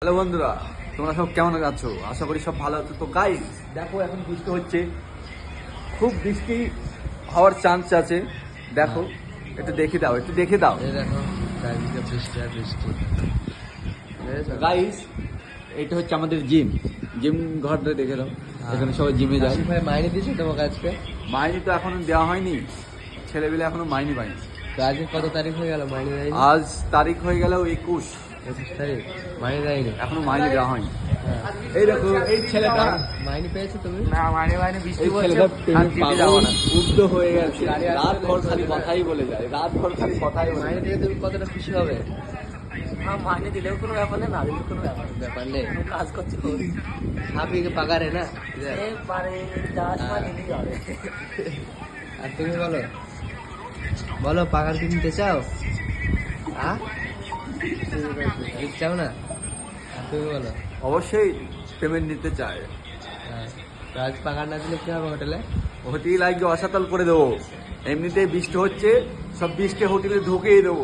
Hello বন্ধুরা, তোমরা সব কেমন আছো? আশা করি সব ভালো আছো। তো গাইস দেখো, এখন বৃষ্টি হচ্ছে, খুব বৃষ্টি হওয়ার চান্স আছে। দেখো, একটু দেখে দাও, একটু দেখে দাও এই দেখো চারিদিকে বৃষ্টি আর বৃষ্টি। দেখেছো? গাইস। এটা হচ্ছে আমাদের জিম ঘরটা দেখে দাও। এখানে সবাই জিমে যায়। আশিক ভাই মাইনে দিয়েছে তোমাকে আজকে? মাইনে তো এখনো দেওয়া হয়নি, ছেলেবেলে এখনো মাইনে পাইনি। তো আজকে কত তারিখ হয়ে গেল মাইনে দেয়নি? আজ তারিখ হয়ে গেল 21, 25 তারিখ মাইনে দেয়নি। এখনো মাইনে দেওয়া হয়নি। হ্যাঁ। এই দেখো, এই ছেলেটা মাইনে পেয়েছো তুমি? না, এই ছেলেটা প্রেমে পাগল, উদ্ধ হয়ে গেছে। রাত ভর খালি কথাই বলে যায়, রাত ভর খালি কথাই বলে মাইনে যায়। দিলে তুমি কতটা খুশি হবে? মাইনে দিলেও কোনো ব্যাপার নেই, না দিলেও কোনো ব্যাপার নেই। ব্যাপার নেই, কাজ করছি করি। হাফি কে পাকারে না। পারে যাওয়ার সময় নিলেই হবে। আর তুমি বলো, বলো পাকার কি নিতে চাও? নিতে চাও না? আর তুমি বলো। অবশ্যই পেমেন্ট নিতে চায়। হ্যাঁ। তো আজ পাকার না দিলে কি হবে হোটেলে? হোটেল আজকে অসাতাল করে দেবো। এমনিতেই বৃষ্টি হচ্ছে, সব বৃষ্টি হোটেলে ঢুকিয়ে দেবো।